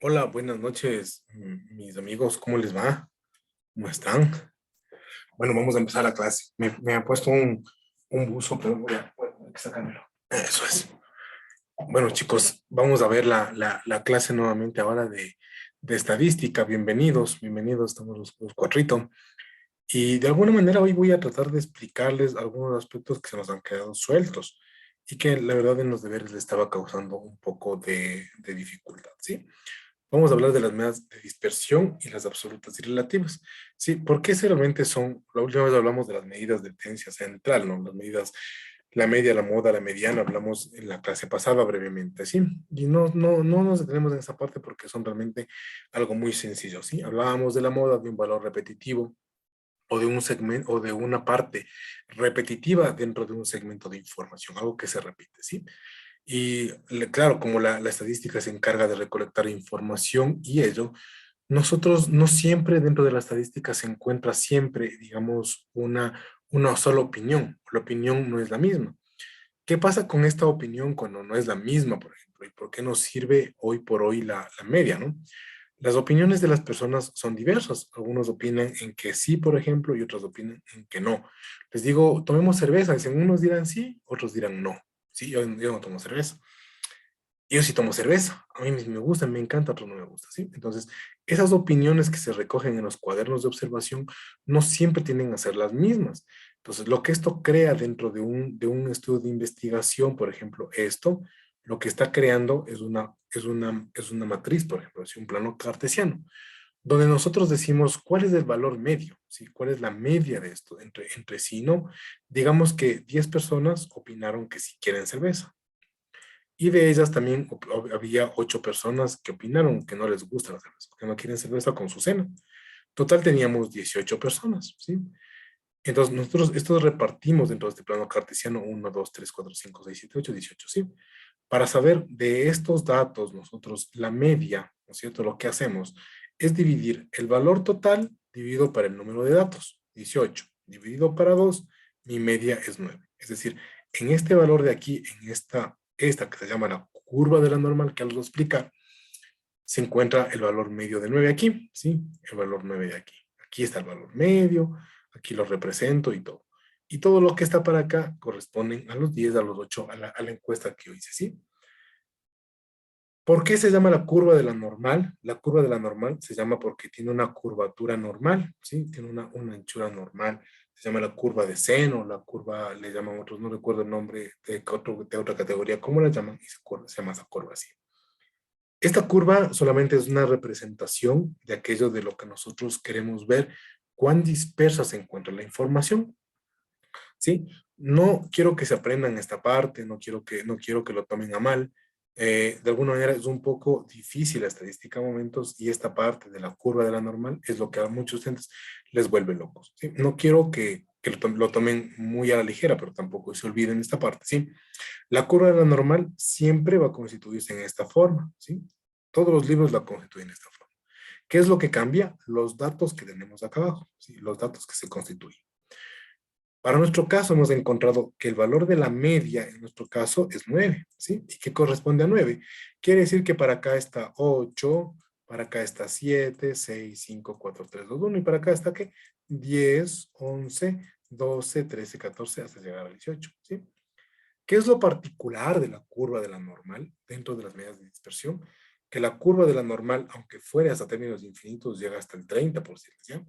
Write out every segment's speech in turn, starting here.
Hola, buenas noches, mis amigos, ¿cómo les va? ¿Cómo están? Bueno, vamos a empezar la clase. Me han puesto un buzo, pero hay que sacármelo. Eso es. Bueno, chicos, vamos a ver la clase nuevamente ahora de estadística. Bienvenidos, estamos los cuatrito. Y de alguna manera hoy voy a tratar de explicarles algunos aspectos que se nos han quedado sueltos y que la verdad en los deberes le estaba causando un poco de dificultad, ¿sí? Vamos a hablar de las medidas de dispersión y las absolutas y relativas. Sí, porque ese realmente son, la última vez hablamos de las medidas de tendencia central, ¿no? Las medidas, la media, la moda, la mediana, hablamos en la clase pasada brevemente, ¿sí? Y no nos detenemos en esa parte porque son realmente algo muy sencillo, ¿sí? Hablábamos de la moda, de un valor repetitivo o de un segmento o de una parte repetitiva dentro de un segmento de información, algo que se repite, ¿sí? Y claro, como la estadística se encarga de recolectar información y ello, nosotros no siempre dentro de la estadística se encuentra siempre, digamos, una sola opinión. La opinión no es la misma. ¿Qué pasa con esta opinión cuando no es la misma, por ejemplo? ¿Y por qué nos sirve hoy por hoy la media, no? Las opiniones de las personas son diversas. Algunos opinan en que sí, por ejemplo, y otros opinan en que no. Les digo, tomemos cerveza. Dicen, unos dirán sí, otros dirán no. Sí, yo no tomo cerveza. Yo sí tomo cerveza. A mí me gusta, me encanta, a otros no me gusta, ¿sí? Entonces, esas opiniones que se recogen en los cuadernos de observación no siempre tienen a ser las mismas. Entonces, lo que esto crea dentro de un estudio de investigación, por ejemplo, esto, lo que está creando es una matriz, por ejemplo, es un plano cartesiano, donde nosotros decimos cuál es el valor medio, ¿sí? ¿Cuál es la media de esto entre sí, no? Digamos que 10 personas opinaron que sí quieren cerveza. Y de ellas también había 8 personas que opinaron que no les gusta la cerveza, que no quieren cerveza con su cena. Total teníamos 18 personas, ¿sí? Entonces nosotros estos repartimos dentro de este plano cartesiano 1, 2, 3, 4, 5, 6, 7, 8, 18, ¿sí? Para saber de estos datos, nosotros la media, ¿no es cierto? Lo que hacemos es dividir el valor total dividido para el número de datos, 18, dividido para 2, mi media es 9. Es decir, en este valor de aquí, en esta que se llama la curva de la normal, que os voy a explicar, se encuentra el valor medio de 9 aquí, ¿sí? El valor 9 de aquí. Aquí está el valor medio, aquí lo represento y todo. Y todo lo que está para acá corresponden a los 10, a los 8, a la encuesta que yo hice, ¿sí? ¿Por qué se llama la curva de la normal? La curva de la normal se llama porque tiene una curvatura normal, ¿sí? Tiene una anchura normal. Se llama la curva de seno, la curva, le llaman otros, no recuerdo el nombre de otra categoría, ¿cómo la llaman? Y se llama esa curva así. Esta curva solamente es una representación de aquello de lo que nosotros queremos ver, cuán dispersa se encuentra la información, ¿sí? No quiero que se aprendan esta parte, no quiero que lo tomen a mal. De alguna manera es un poco difícil la estadística a momentos y esta parte de la curva de la normal es lo que a muchos estudiantes les vuelve locos, ¿sí? No quiero que lo tomen muy a la ligera, pero tampoco se olviden esta parte, ¿sí? La curva de la normal siempre va a constituirse en esta forma, ¿sí? Todos los libros la constituyen de esta forma. ¿Qué es lo que cambia? Los datos que tenemos acá abajo, ¿sí? Los datos que se constituyen. Para nuestro caso hemos encontrado que el valor de la media en nuestro caso es 9, ¿sí? ¿Y qué corresponde a 9? Quiere decir que para acá está 8, para acá está 7, 6, 5, 4, 3, 2, 1, y para acá está ¿qué? 10, 11, 12, 13, 14, hasta llegar a 18, ¿sí? ¿Qué es lo particular de la curva de la normal dentro de las medidas de dispersión? Que la curva de la normal, aunque fuera hasta términos infinitos, llega hasta el 30%, ¿ya?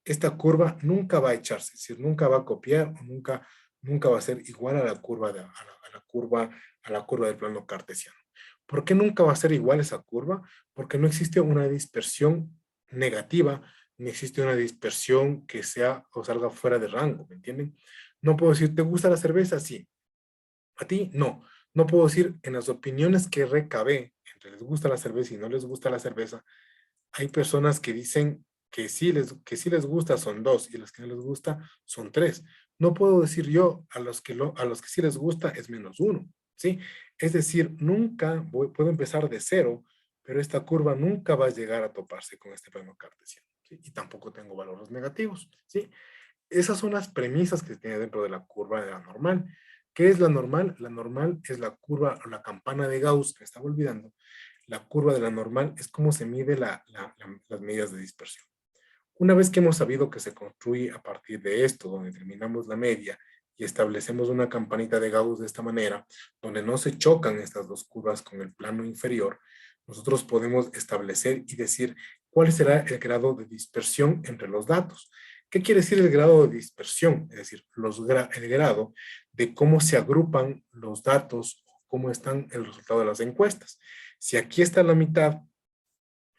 Esta curva nunca va a echarse, es decir, nunca va a copiar o nunca va a ser igual a la curva, a la curva del plano cartesiano. ¿Por qué nunca va a ser igual esa curva? Porque no existe una dispersión negativa, ni existe una dispersión que sea o salga fuera de rango, ¿me entienden? No puedo decir, ¿te gusta la cerveza? Sí. A ti, no. No puedo decir en las opiniones que recabé, entre les gusta la cerveza y no les gusta la cerveza, hay personas que dicen que sí les gusta son dos y a los que no les gusta son tres. No puedo decir yo a los que sí les gusta es menos uno, ¿sí? Es decir, nunca puedo empezar de cero, pero esta curva nunca va a llegar a toparse con este plano cartesiano, ¿sí? Y tampoco tengo valores negativos, ¿sí? Esas son las premisas que se tiene dentro de la curva de la normal. ¿Qué es la normal? La normal es la curva o la campana de Gauss, que me estaba olvidando. la curva de la normal es cómo se mide las medidas de dispersión. Una vez que hemos sabido que se construye a partir de esto, donde determinamos la media y establecemos una campanita de Gauss de esta manera, donde no se chocan estas dos curvas con el plano inferior, nosotros podemos establecer y decir cuál será el grado de dispersión entre los datos. ¿Qué quiere decir el grado de dispersión? Es decir, el grado de cómo se agrupan los datos, cómo están el resultado de las encuestas. Si aquí está la mitad,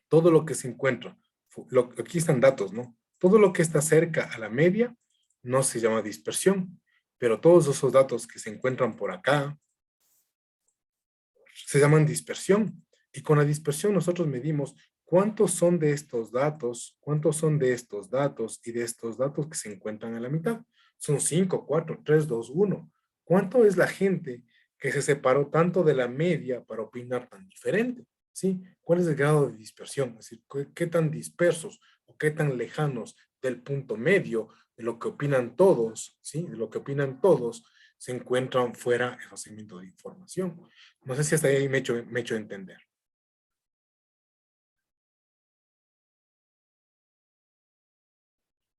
todo lo que se encuentra, aquí están datos, ¿no? Todo lo que está cerca a la media no se llama dispersión, pero todos esos datos que se encuentran por acá se llaman dispersión. Y con la dispersión nosotros medimos cuántos son de estos datos, cuántos son de estos datos y de estos datos que se encuentran a la mitad. Son 5, 4, 3, 2, 1. ¿Cuánto es la gente que se separó tanto de la media para opinar tan diferente? ¿Sí? ¿Cuál es el grado de dispersión? Es decir, ¿qué tan dispersos o qué tan lejanos del punto medio de lo que opinan todos, ¿sí? De lo que opinan todos, se encuentran fuera del procesamiento de información. No sé si hasta ahí me he hecho entender.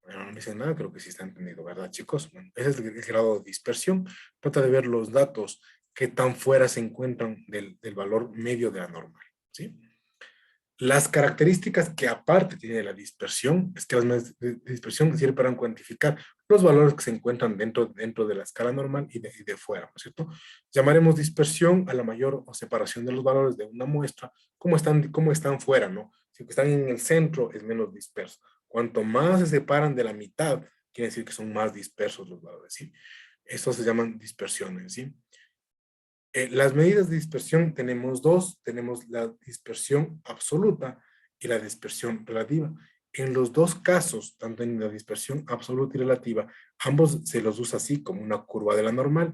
Bueno, no me dicen nada, creo que sí está entendido, ¿verdad, chicos? Bueno, ese es el grado de dispersión. Trata de ver los datos que tan fuera se encuentran del valor medio de la normal, ¿sí? Las características que aparte tiene la dispersión, es que las medidas de dispersión sirven para cuantificar los valores que se encuentran dentro de la escala normal y de fuera, ¿no es cierto? Llamaremos dispersión a la mayor o separación de los valores de una muestra, cómo están fuera, ¿no? Si están en el centro, es menos disperso. Cuanto más se separan de la mitad, quiere decir que son más dispersos los valores, ¿sí? Estos se llaman dispersiones, ¿sí? Las medidas de dispersión tenemos dos, tenemos la dispersión absoluta y la dispersión relativa. En los dos casos, tanto en la dispersión absoluta y relativa, ambos se los usa así como una curva de la normal.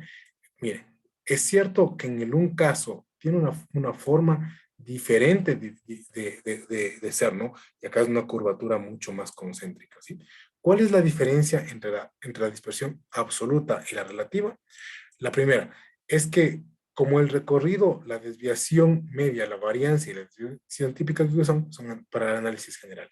Miren, es cierto que en el un caso tiene una forma diferente de ser, ¿no? Y acá es una curvatura mucho más concéntrica, ¿sí? ¿Cuál es la diferencia entre la dispersión absoluta y la relativa? La primera es que como el recorrido, la desviación media, la varianza y la desviación típica que usan son para el análisis general.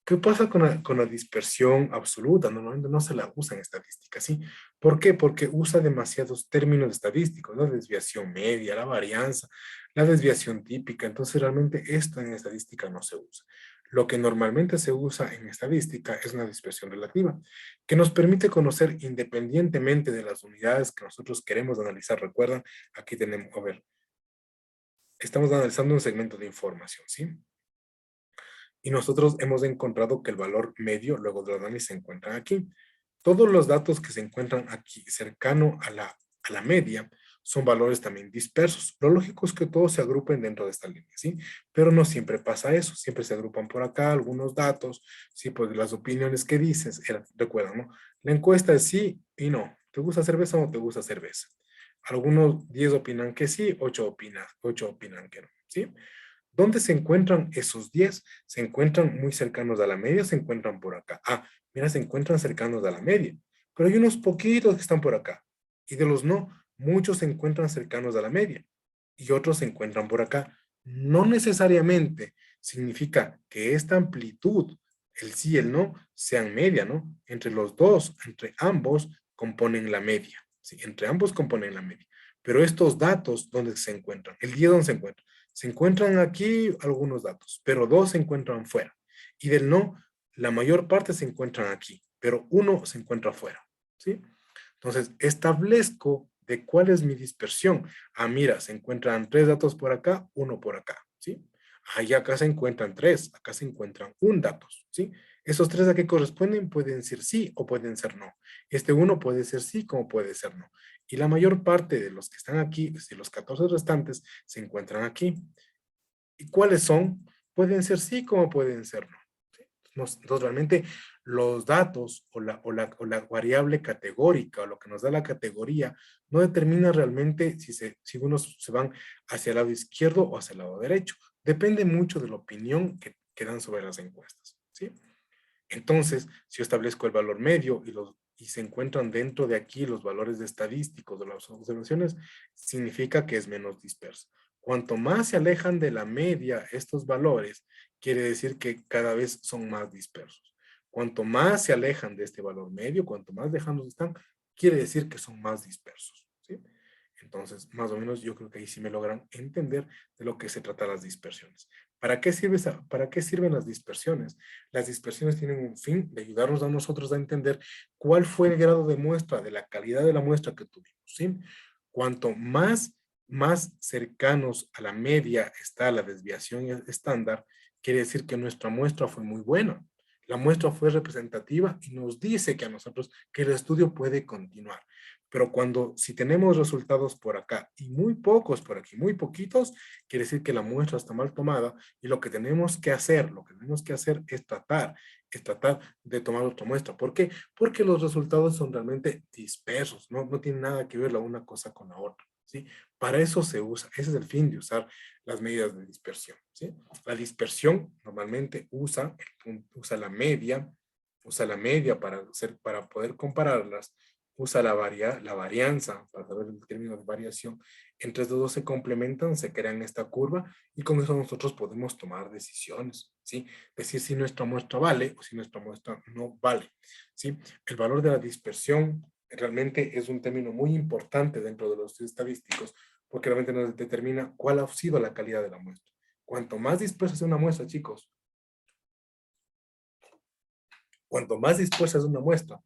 ¿Qué pasa con la dispersión absoluta? Normalmente no se la usa en estadística, ¿sí? ¿Por qué? Porque usa demasiados términos estadísticos, la desviación media, la varianza, la desviación típica. Entonces, realmente esto en estadística no se usa. Lo que normalmente se usa en estadística es una dispersión relativa, que nos permite conocer independientemente de las unidades que nosotros queremos analizar. Recuerdan, aquí tenemos, a ver, estamos analizando un segmento de información, ¿sí? Y nosotros hemos encontrado que el valor medio, luego del análisis, se encuentra aquí. Todos los datos que se encuentran aquí cercano a la media son valores también dispersos. Lo lógico es que todos se agrupen dentro de esta línea, ¿sí? Pero no siempre pasa eso. Siempre se agrupan por acá algunos datos, ¿sí? Pues las opiniones que dices, recuerdan, ¿no? La encuesta es sí y no. ¿Te gusta cerveza o no te gusta cerveza? Algunos 10 opinan que sí, 8 opinan que no, ¿sí? ¿Dónde se encuentran esos 10? Se encuentran muy cercanos a la media, se encuentran por acá. Ah, mira, se encuentran cercanos a la media. Pero hay unos poquitos que están por acá. Y de los no, muchos se encuentran cercanos a la media. Y otros se encuentran por acá. No necesariamente significa que esta amplitud, el sí y el no, sean media, ¿no? Entre los dos, entre ambos, componen la media. ¿Sí? Entre ambos componen la media. Pero estos datos, ¿dónde se encuentran? El 10, ¿dónde se encuentra? Se encuentran aquí algunos datos, pero dos se encuentran fuera. Y del no, la mayor parte se encuentran aquí, pero uno se encuentra fuera. ¿Sí? Entonces, establezco de cuál es mi dispersión. Ah, mira, se encuentran tres datos por acá, uno por acá. ¿Sí? Ahí acá se encuentran tres, acá se encuentran un datos. ¿Sí? Esos tres a qué corresponden pueden ser sí o pueden ser no. Este uno puede ser sí como puede ser no. Y la mayor parte de los que están aquí, de los 14 restantes, se encuentran aquí. ¿Y cuáles son? Pueden ser sí como pueden ser no. ¿Sí? Entonces, realmente los datos o la variable categórica o lo que nos da la categoría no determina realmente si unos se van hacia el lado izquierdo o hacia el lado derecho. Depende mucho de la opinión que dan sobre las encuestas. ¿Sí? Entonces, si yo establezco el valor medio y se encuentran dentro de aquí los valores estadísticos de las observaciones, significa que es menos disperso. Cuanto más se alejan de la media estos valores, quiere decir que cada vez son más dispersos. Cuanto más se alejan de este valor medio, cuanto más lejanos están, quiere decir que son más dispersos, ¿sí? Entonces, más o menos, yo creo que ahí sí me logran entender de lo que se trata las dispersiones. ¿Para qué sirven las dispersiones? Las dispersiones tienen un fin de ayudarnos a nosotros a entender cuál fue el grado de muestra, de la calidad de la muestra que tuvimos, ¿sí? Cuanto más cercanos a la media está la desviación estándar, quiere decir que nuestra muestra fue muy buena. La muestra fue representativa y nos dice que a nosotros que el estudio puede continuar. Pero si tenemos resultados por acá y muy pocos por aquí, muy poquitos, quiere decir que la muestra está mal tomada y lo que tenemos que hacer, es tratar de tomar otra muestra. ¿Por qué? Porque los resultados son realmente dispersos, no tienen nada que ver la una cosa con la otra, ¿sí? Para eso se usa, ese es el fin de usar las medidas de dispersión, ¿sí? La dispersión normalmente usa la media para poder compararlas, usa la varianza para saber el término de variación. Entre los dos se complementan, se crean esta curva y con eso nosotros podemos tomar decisiones, ¿sí? Decir si nuestra muestra vale o si nuestra muestra no vale, ¿sí? El valor de la dispersión realmente es un término muy importante dentro de los estudios estadísticos porque realmente nos determina cuál ha sido la calidad de la muestra. Cuanto más dispersa es una muestra, chicos, cuanto más dispersa es una muestra,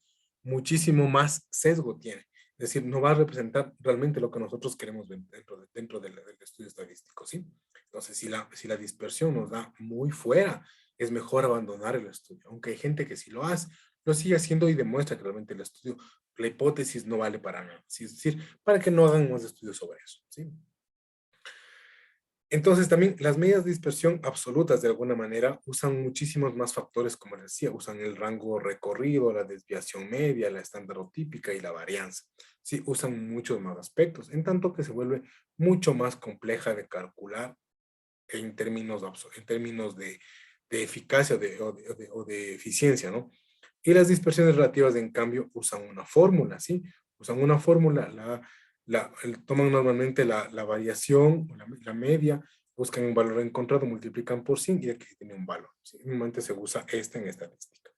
muchísimo más sesgo tiene. Es decir, no va a representar realmente lo que nosotros queremos ver dentro del estudio estadístico, ¿sí? Entonces, si la dispersión nos da muy fuera, es mejor abandonar el estudio. Aunque hay gente que si lo hace, lo sigue haciendo y demuestra que realmente el estudio, la hipótesis no vale para nada. ¿Sí? Es decir, para que no hagan más estudios sobre eso, ¿sí? Entonces también las medidas de dispersión absolutas de alguna manera usan muchísimos más factores, como les decía, usan el rango recorrido, la desviación media, la estarotípica y la varianza. Sí, usan muchos más aspectos, en tanto que se vuelve mucho más compleja de calcular en términos de eficacia o de eficiencia, ¿no? Y las dispersiones relativas, en cambio, usan una fórmula, ¿sí? Usan una fórmula, toman normalmente la variación, la media, buscan un valor encontrado, multiplican por 100 y aquí tiene un valor, ¿sí? Normalmente se usa esta en estadística.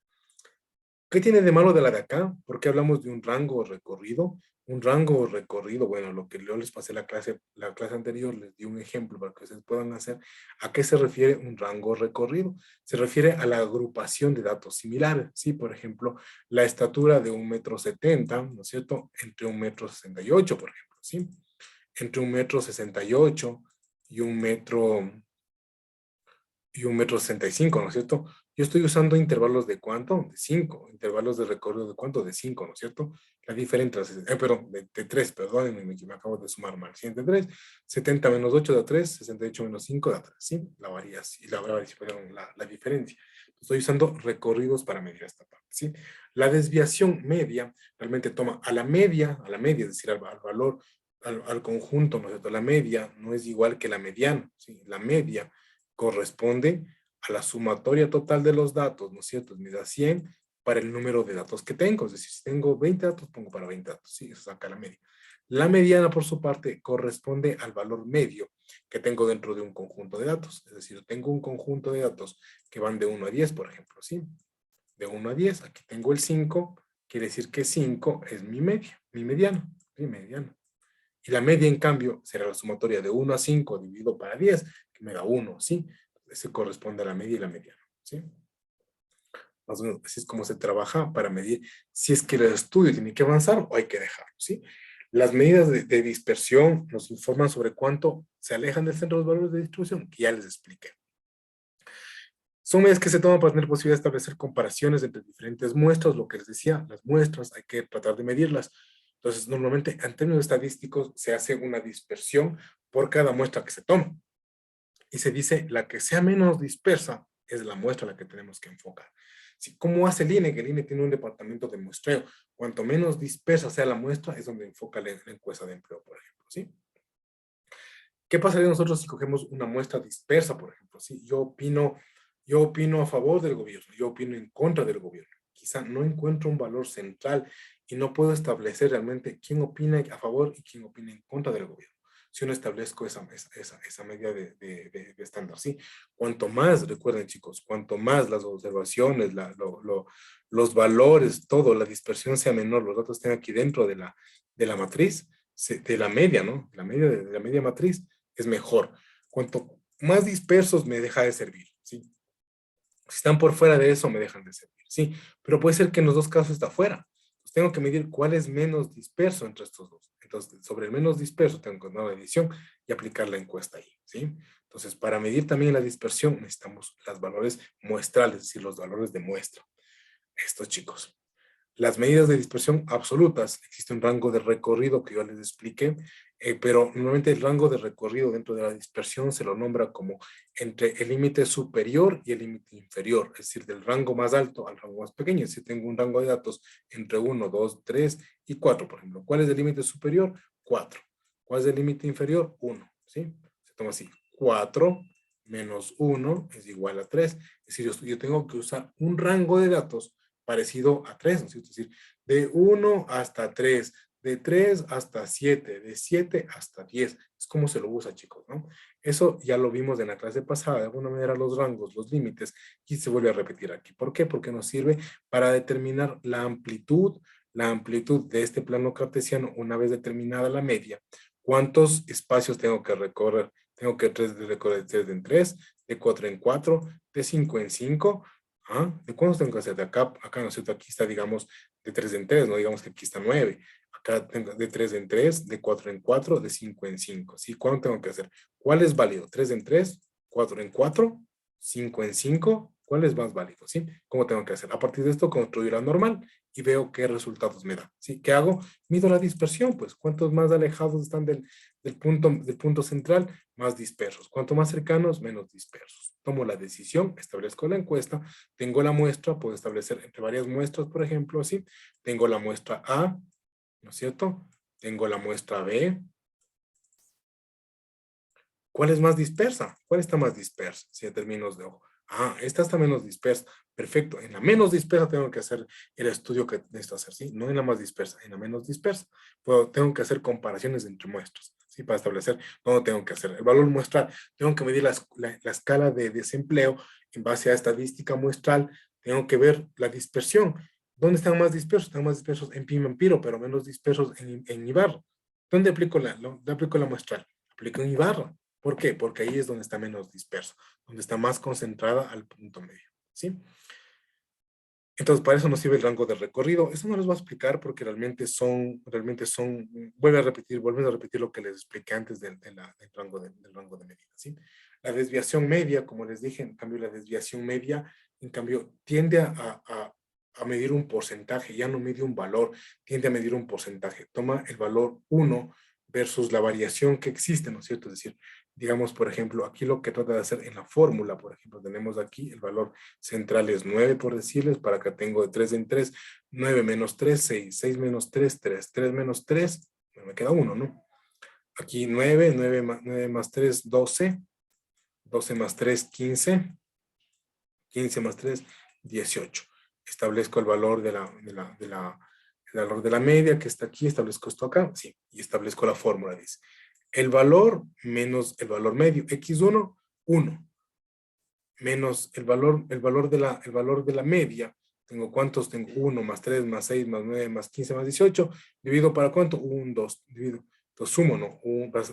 ¿Qué tiene de malo de la de acá? ¿Por qué hablamos de un rango recorrido? Un rango recorrido, bueno, lo que yo les pasé la clase anterior, les di un ejemplo para que ustedes puedan hacer. ¿A qué se refiere un rango recorrido? Se refiere a la agrupación de datos similares, ¿sí? Por ejemplo, la estatura de 1,70 m, ¿no es cierto? Entre 1,68 m, por ejemplo, ¿sí? Entre 1,68 m y un metro 65, ¿no es cierto? Yo estoy usando intervalos de cuánto, de 5, intervalos de recorrido de cuánto, de 5, ¿no es cierto? La diferencia, perdón, de 3, perdón, me acabo de sumar mal. Siguiente 3, 70 menos 8 da 3, 68 menos 5 da 3, ¿sí? La diferencia. Estoy usando recorridos para medir esta parte, ¿sí? La desviación media realmente toma a la media, es decir, al valor, al conjunto, ¿no es cierto? La media no es igual que la mediana, ¿sí? La media corresponde a la sumatoria total de los datos, ¿no es cierto? Me da 100 para el número de datos que tengo. Es decir, si tengo 20 datos, pongo para 20 datos. Sí, eso saca la media. La mediana, por su parte, corresponde al valor medio que tengo dentro de un conjunto de datos. Es decir, tengo un conjunto de datos que van de 1 a 10, por ejemplo, ¿sí? De 1 a 10, aquí tengo el 5, quiere decir que 5 es mi media, mi mediano, mi mediano. Y la media, en cambio, será la sumatoria de 1 a 5 dividido para 10, que me da 1, ¿sí? Ese corresponde a la media y la mediana, ¿sí? Más o menos, así es como se trabaja para medir si es que el estudio tiene que avanzar o hay que dejarlo, ¿sí? Las medidas de dispersión nos informan sobre cuánto se alejan del centro de los valores de distribución, que ya les expliqué. Son medidas que se toman para tener posibilidad de establecer comparaciones entre diferentes muestras, lo que les decía, las muestras hay que tratar de medirlas. Entonces, normalmente en términos estadísticos se hace una dispersión por cada muestra que se toma. Y se dice, la que sea menos dispersa es la muestra a la que tenemos que enfocar. ¿Cómo hace el INE? Que el INE tiene un departamento de muestreo. Cuanto menos dispersa sea la muestra, es donde enfoca la encuesta de empleo, por ejemplo, ¿sí? ¿Qué pasaría nosotros si cogemos una muestra dispersa, por ejemplo? ¿Sí? Yo opino a favor del gobierno, yo opino en contra del gobierno. Quizá no encuentro un valor central y no puedo establecer realmente quién opina a favor y quién opina en contra del gobierno. si no establezco esa media de estándar, ¿sí? Cuanto más, recuerden chicos, cuanto más las observaciones, los valores, todo, la dispersión sea menor, los datos estén aquí dentro de la matriz, de la media, ¿no? La media de la media matriz es mejor. Cuanto más dispersos me deja de servir, ¿sí? Si están por fuera de eso, me dejan de servir, ¿sí? Pero puede ser que en los dos casos está fuera. Pues tengo que medir cuál es menos disperso entre estos dos. Entonces, sobre el menos disperso, tengo que dar la edición y aplicar la encuesta ahí, ¿sí? Entonces, para medir también la dispersión, necesitamos los valores muestrales, es decir, los valores de muestra. Estos chicos. Las medidas de dispersión absolutas, existe un rango de recorrido que yo les expliqué, pero normalmente el rango de recorrido dentro de la dispersión se lo nombra como entre el límite superior y el límite inferior, es decir, del rango más alto al rango más pequeño. Si tengo un rango de datos entre 1, 2, 3 y 4, por ejemplo. ¿Cuál es el límite superior? 4. ¿Cuál es el límite inferior? 1. ¿Sí? Se toma así. 4 menos 1 es igual a 3. Es decir, yo tengo que usar un rango de datos parecido a 3, ¿no es cierto? Es decir, de 1 hasta 3, de 3 hasta 7, de 7 hasta 10. Es como se lo usa, chicos, ¿no? Eso ya lo vimos en la clase pasada, de alguna manera los rangos, los límites, y se vuelve a repetir aquí. ¿Por qué? Porque nos sirve para determinar la amplitud de este plano cartesiano una vez determinada la media. ¿Cuántos espacios tengo que recorrer? Tengo que recorrer de 3 en 3, de 4 en 4, de 5 en 5. ¿Ah? ¿De cuántos tengo que hacer? De acá, ¿no es cierto? Aquí está, digamos, de 3 en 3, no digamos que aquí está 9. Acá tengo de 3 en 3, de 4 en 4, de 5 en 5. ¿Sí? ¿Cuánto tengo que hacer? ¿Cuál es válido? ¿3 en 3, 4 en 4, 5 en 5? ¿Cuál es más válido? ¿Sí? ¿Cómo tengo que hacer? A partir de esto, construir la normal y veo qué resultados me da. ¿Sí? ¿Qué hago? Mido la dispersión, pues. ¿Cuántos más alejados están del punto central? Más dispersos. Cuanto más cercanos, menos dispersos. Tomo la decisión, establezco la encuesta, tengo la muestra, puedo establecer entre varias muestras, por ejemplo, ¿sí? Tengo la muestra A, ¿no es cierto? Tengo la muestra B. ¿Cuál es más dispersa? ¿Cuál está más dispersa? Si en términos de ojo. Ah, esta está menos dispersa. Perfecto. En la menos dispersa tengo que hacer el estudio que necesito hacer, ¿sí? No en la más dispersa, en la menos dispersa. Tengo que hacer comparaciones entre muestras, ¿sí? Para establecer dónde tengo que hacer el valor muestral. Tengo que medir la escala de desempleo en base a estadística muestral. Tengo que ver la dispersión. ¿Dónde están más dispersos? Están más dispersos en Piro, pero menos dispersos en Ibarra. ¿Dónde aplico la muestral? Aplico en Ibarra. ¿Por qué? Porque ahí es donde está menos disperso, donde está más concentrada al punto medio, ¿sí? Entonces, para eso nos sirve el rango de recorrido. Eso no les voy a explicar porque vuelven a repetir lo que les expliqué antes del rango de medida, ¿sí? La desviación media, como les dije, en cambio, la desviación media, en cambio, tiende a medir un porcentaje, ya no mide un valor, tiende a medir un porcentaje. Toma el valor 1 versus la variación que existe, ¿no es cierto? Es decir, digamos, por ejemplo, aquí lo que trata de hacer en la fórmula, por ejemplo, tenemos aquí el valor central es 9, por decirles, para acá tengo de 3 en 3, 9 menos 3, 6, 6 menos 3, 3, 3 menos 3, me queda 1, ¿no? Aquí 9, 9 más 3, 12, 12 más 3, 15, 15 más 3, 18. Establezco el valor el valor de la media que está aquí, establezco esto acá, sí, y establezco la fórmula, dice. El valor menos el valor medio, x1, 1, menos el valor de la media. Tengo cuántos, tengo 1 más 3 más 6 más 9 más 15 más 18, divido para cuánto, 1, 2, divido. Entonces sumo, ¿no?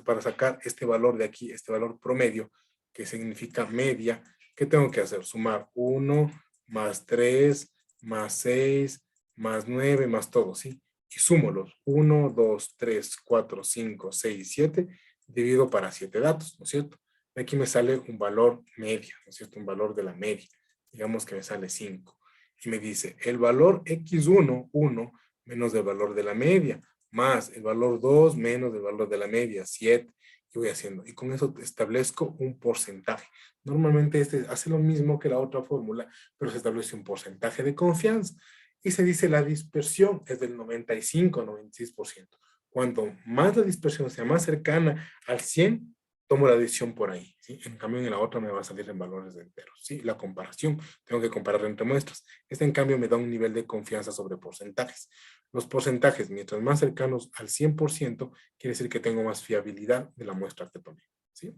Para sacar este valor de aquí, este valor promedio, que significa media, ¿qué tengo que hacer? Sumar 1 más 3 más 6 más 9 más todo, ¿sí? Y sumo los 1, 2, 3, 4, 5, 6, 7, divido para 7 datos, ¿no es cierto? Aquí me sale un valor media, ¿no es cierto? Un valor de la media. Digamos que me sale 5. Y me dice, el valor x1, 1, menos el valor de la media, más el valor 2 menos el valor de la media, 7. Y voy haciendo. Y con eso establezco un porcentaje. Normalmente este hace lo mismo que la otra fórmula, pero se establece un porcentaje de confianza. Y se dice la dispersión es del 95-96%. Cuanto más la dispersión sea más cercana al 100, tomo la decisión por ahí, ¿sí? En cambio, en la otra me va a salir en valores de enteros, ¿sí? La comparación, tengo que comparar entre muestras. Este, en cambio, me da un nivel de confianza sobre porcentajes. Los porcentajes, mientras más cercanos al 100%, quiere decir que tengo más fiabilidad de la muestra que tomé, ¿sí?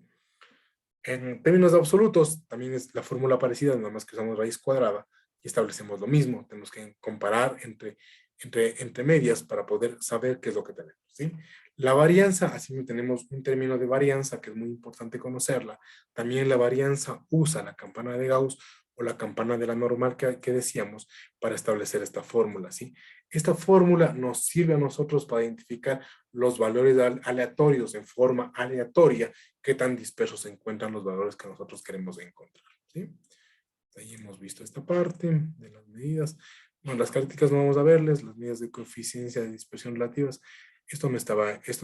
En términos absolutos, también es la fórmula parecida, nada más que usamos raíz cuadrada y establecemos lo mismo. Tenemos que comparar entre medias para poder saber qué es lo que tenemos, ¿sí? La varianza, así tenemos un término de varianza que es muy importante conocerla. También la varianza usa la campana de Gauss o la campana de la normal que decíamos para establecer esta fórmula, ¿sí? Esta fórmula nos sirve a nosotros para identificar los valores aleatorios en forma aleatoria, qué tan dispersos se encuentran los valores que nosotros queremos encontrar, ¿sí? Ahí hemos visto esta parte de las medidas. Bueno, las características no vamos a verles, las medidas de coeficiencia de dispersión relativas. Esto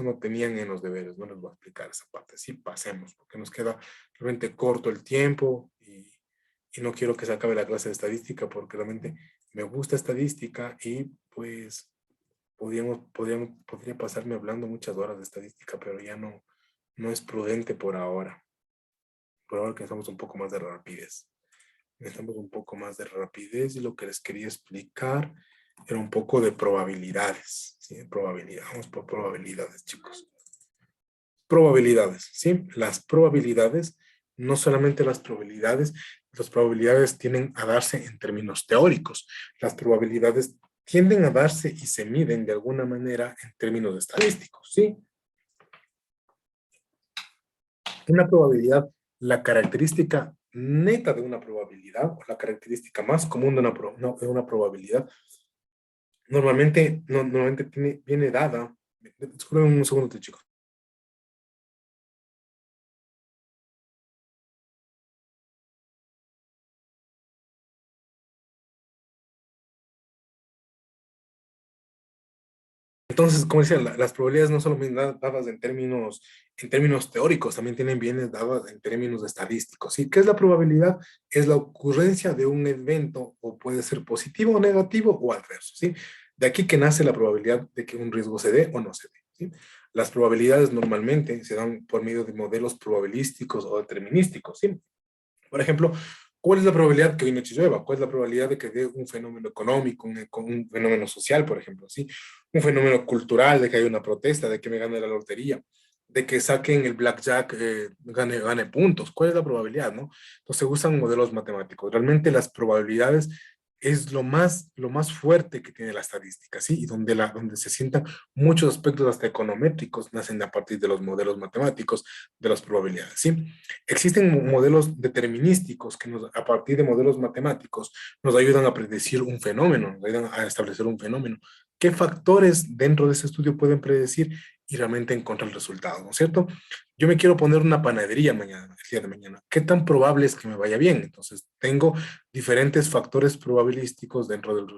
no tenían en los deberes, no les voy a explicar esa parte. Sí, pasemos, porque nos queda realmente corto el tiempo y no quiero que se acabe la clase de estadística, porque realmente me gusta estadística y pues podría pasarme hablando muchas horas de estadística, pero ya no es prudente por ahora. Por ahora que necesitamos un poco más de rapidez. Necesitamos un poco más de rapidez y lo que les quería explicar era un poco de probabilidades. ¿Sí? Probabilidad. Vamos por probabilidades, chicos. Probabilidades, ¿sí? Las probabilidades, no solamente las probabilidades tienden a darse en términos teóricos. Las probabilidades tienden a darse y se miden de alguna manera en términos estadísticos, ¿sí? Una probabilidad, la característica neta de una probabilidad, o la característica más común de una probabilidad, normalmente viene dada. Disculpen un segundo, chicos. Entonces, como decía, las probabilidades no solo vienen dadas en términos teóricos, también tienen bienes dadas en términos estadísticos. ¿Sí? ¿Qué es la probabilidad? Es la ocurrencia de un evento, o puede ser positivo o negativo o adverso. ¿Sí? De aquí que nace la probabilidad de que un riesgo se dé o no se dé. ¿Sí? Las probabilidades normalmente se dan por medio de modelos probabilísticos o determinísticos. ¿Sí? Por ejemplo, ¿cuál es la probabilidad que hoy noche llueva? ¿Cuál es la probabilidad de que dé un fenómeno económico, un fenómeno social, por ejemplo? ¿Sí? Un fenómeno cultural, de que haya una protesta, de que me gane la lotería, de que saquen el blackjack, gane puntos. ¿Cuál es la probabilidad, no? Entonces se usan modelos matemáticos. Realmente las probabilidades es lo más fuerte que tiene la estadística, ¿sí? Y donde se sientan muchos aspectos hasta econométricos, nacen a partir de los modelos matemáticos de las probabilidades, ¿sí? Existen modelos determinísticos que a partir de modelos matemáticos nos ayudan a predecir un fenómeno, nos ayudan a establecer un fenómeno. ¿Qué factores dentro de ese estudio pueden predecir y realmente encontrar el resultado, ¿no es cierto? Yo me quiero poner una panadería mañana, el día de mañana. ¿Qué tan probable es que me vaya bien? Entonces, tengo diferentes factores probabilísticos dentro del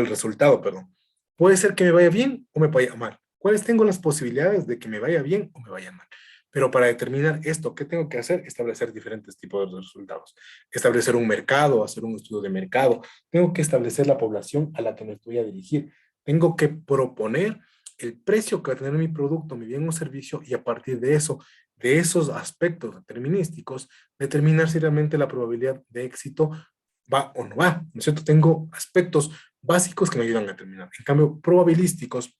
resultado, perdón. Puede ser que me vaya bien o me vaya mal. ¿Cuáles tengo las posibilidades de que me vaya bien o me vaya mal? Pero para determinar esto, ¿qué tengo que hacer? Establecer diferentes tipos de resultados. Establecer un mercado, hacer un estudio de mercado. Tengo que establecer la población a la que me voy a dirigir. Tengo que proponer el precio que va a tener mi producto, mi bien o servicio, y a partir de eso, de esos aspectos determinísticos, determinar si realmente la probabilidad de éxito va o no va, ¿no es cierto? Tengo aspectos básicos que me ayudan a determinar. En cambio, probabilísticos,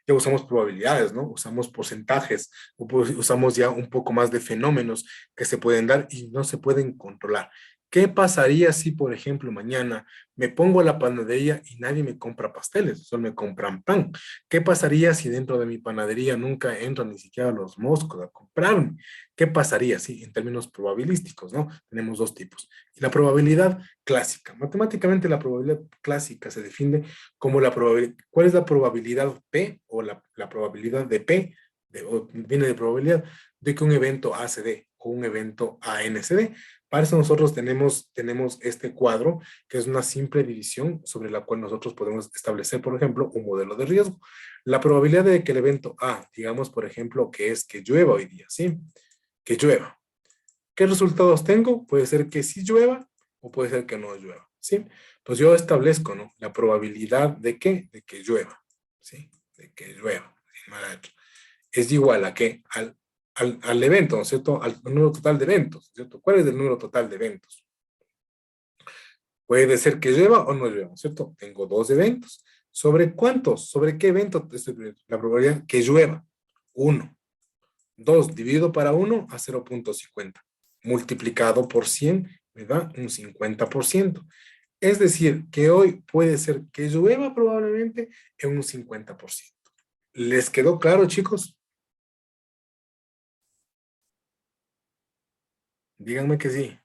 ya usamos probabilidades, ¿no? Usamos porcentajes, usamos ya un poco más de fenómenos que se pueden dar y no se pueden controlar. ¿Qué pasaría si, por ejemplo, mañana me pongo a la panadería y nadie me compra pasteles, solo me compran pan? ¿Qué pasaría si dentro de mi panadería nunca entran ni siquiera los moscos a comprarme? ¿Qué pasaría? Sí, en términos probabilísticos, ¿no? Tenemos dos tipos. Y la probabilidad clásica. Matemáticamente la probabilidad clásica se define como la probabilidad. ¿Cuál es la probabilidad P o la probabilidad de P? Viene de probabilidad de que un evento A se dé o un evento AN se dé. Para eso nosotros tenemos este cuadro, que es una simple división sobre la cual nosotros podemos establecer, por ejemplo, un modelo de riesgo. La probabilidad de que el evento A, digamos, por ejemplo, que es que llueva hoy día, ¿sí? Que llueva. ¿Qué resultados tengo? Puede ser que sí llueva o puede ser que no llueva, ¿sí? Entonces yo establezco, ¿no? La probabilidad de qué? De que llueva, ¿sí? De que llueva. es igual a qué? Al evento, ¿no es cierto? Al número total de eventos, ¿no es cierto? ¿Cuál es el número total de eventos? Puede ser que llueva o no llueva, ¿no es cierto? Tengo dos eventos. ¿Sobre cuántos? ¿Sobre qué evento? La probabilidad que llueva. 1. 2 dividido para 1 a 0,50. Multiplicado por 100 me da un 50%. Es decir, que hoy puede ser que llueva probablemente en un 50%. ¿Les quedó claro, chicos? Díganme que sí.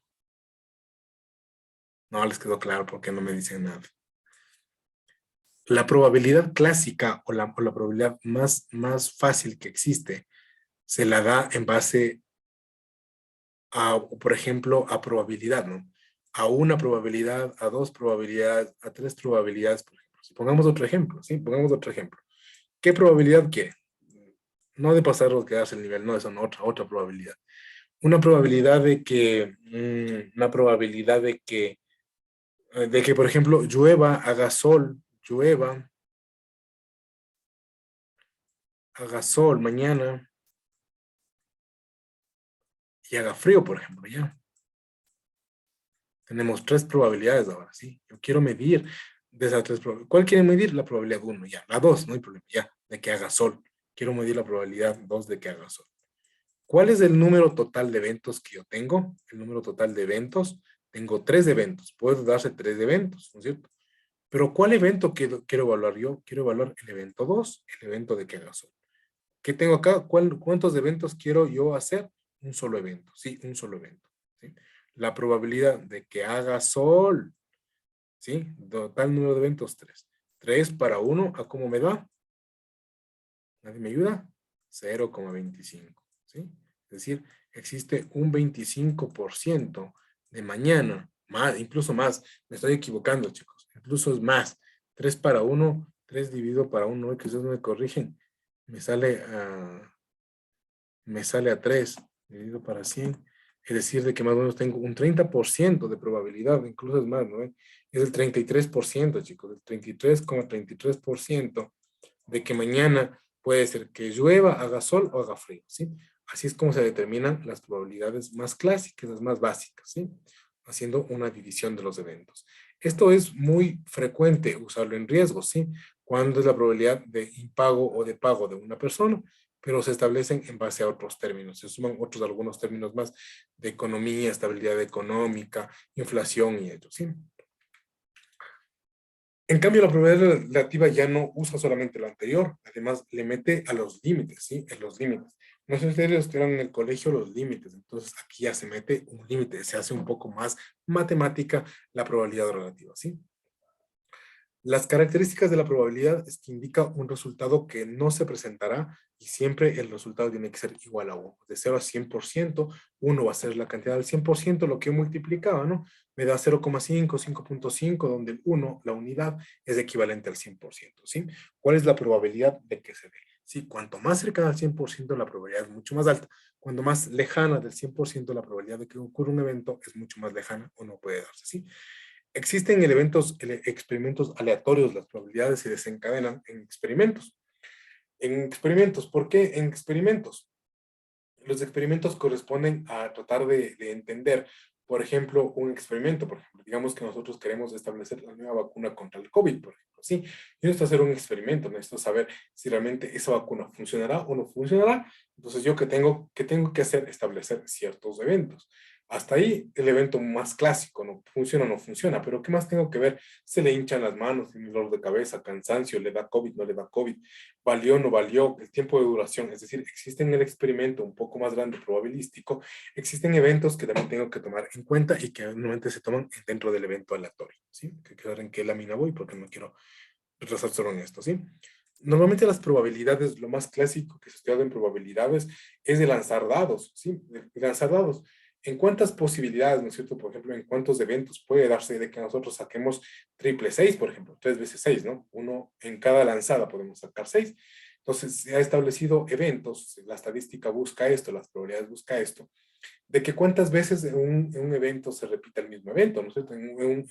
No les quedó claro porque no me dicen nada. La probabilidad clásica o la probabilidad más fácil que existe se la da en base a, por ejemplo, a probabilidad, ¿no? A una probabilidad, a dos probabilidades, a tres probabilidades, por ejemplo. Si pongamos otro ejemplo, ¿sí? Pongamos otro ejemplo. ¿Qué probabilidad quiere? No de pasar o quedarse el nivel, no, es otra probabilidad. Una probabilidad de que, por ejemplo, llueva, haga sol, llueva, haga sol mañana y haga frío, por ejemplo, ya. Tenemos tres probabilidades ahora, ¿sí? Yo quiero medir de esas tres probabilidades. ¿Cuál quiere medir? La probabilidad uno, ya. La 2, no hay problema, ya, de que haga sol. Quiero medir la probabilidad 2 de que haga sol. ¿Cuál es el número total de eventos que yo tengo? El número total de eventos. Tengo tres eventos. Puedo darse tres eventos, ¿no es cierto? Pero ¿cuál evento quiero evaluar yo? Quiero evaluar el evento 2, el evento de que haga sol. ¿Qué tengo acá? ¿Cuántos eventos quiero yo hacer? Un solo evento, sí, un solo evento. ¿Sí? La probabilidad de que haga sol, ¿sí? Total número de eventos, 3. 3 para 1, ¿a cómo me da? ¿Nadie me ayuda? 0,25, ¿sí? Es decir, existe un 25% de mañana, más, incluso más, me estoy equivocando, chicos, incluso es más. 3 para 1, 3 dividido para 1, que ustedes me corrigen, me sale a 3 dividido para 100, es decir, de que más o menos tengo un 30% de probabilidad, incluso es más, ¿no? Es el 33%, chicos, el 33,33% de que mañana puede ser que llueva, haga sol o haga frío, ¿sí? Así es como se determinan las probabilidades más clásicas, las más básicas, ¿sí? Haciendo una división de los eventos. Esto es muy frecuente usarlo en riesgos, ¿sí? Cuando es la probabilidad de impago o de pago de una persona, pero se establecen en base a otros términos, se suman algunos términos más de economía, estabilidad económica, inflación y ello, ¿sí? En cambio, la probabilidad relativa ya no usa solamente lo anterior, además le mete a los límites, ¿sí? En los límites. No sé si ustedes estudiaron en el colegio los límites, entonces aquí ya se mete un límite, se hace un poco más matemática la probabilidad relativa, ¿sí? Las características de la probabilidad es que indica un resultado que no se presentará y siempre el resultado tiene que ser igual a 1. De 0 a 100%, 1 va a ser la cantidad del 100%, lo que yo multiplicaba, ¿no? Me da 0,5, 5,5, donde el 1, la unidad, es equivalente al 100%, ¿sí? ¿Cuál es la probabilidad de que se dé? Sí, cuanto más cercana al 100%, la probabilidad es mucho más alta. Cuanto más lejana del 100%, la probabilidad de que ocurra un evento es mucho más lejana o no puede darse, ¿sí? Existen experimentos aleatorios, las probabilidades se desencadenan en experimentos. En experimentos, ¿por qué en experimentos? Los experimentos corresponden a tratar de entender, por ejemplo, un experimento, por ejemplo, digamos que nosotros queremos establecer la nueva vacuna contra el COVID, por ejemplo, ¿sí? Yo necesito hacer un experimento, necesito saber si realmente esa vacuna funcionará o no funcionará. Entonces, ¿yo qué tengo que hacer? Establecer ciertos eventos. Hasta ahí el evento más clásico, ¿no? Funciona o no funciona, pero ¿qué más tengo que ver? Se le hinchan las manos, tiene dolor de cabeza, cansancio, le da COVID, no le da COVID, valió, no valió, el tiempo de duración, es decir, existe en el experimento un poco más grande probabilístico, existen eventos que también tengo que tomar en cuenta y que normalmente se toman dentro del evento aleatorio, ¿sí? Que quiero ver en qué lámina voy porque no quiero retrasar solo en esto, ¿sí? Normalmente las probabilidades, lo más clásico que se estudia en probabilidades es de lanzar dados, ¿sí? De lanzar dados. ¿En cuántas posibilidades, no es cierto? Por ejemplo, en cuántos eventos puede darse de que nosotros saquemos triple 6, por ejemplo, 3 veces 6, ¿no? Uno en cada lanzada podemos sacar 6. Entonces, se ha establecido eventos, la estadística busca esto, las probabilidades busca esto, de que cuántas veces en un evento se repite el mismo evento, ¿no es cierto?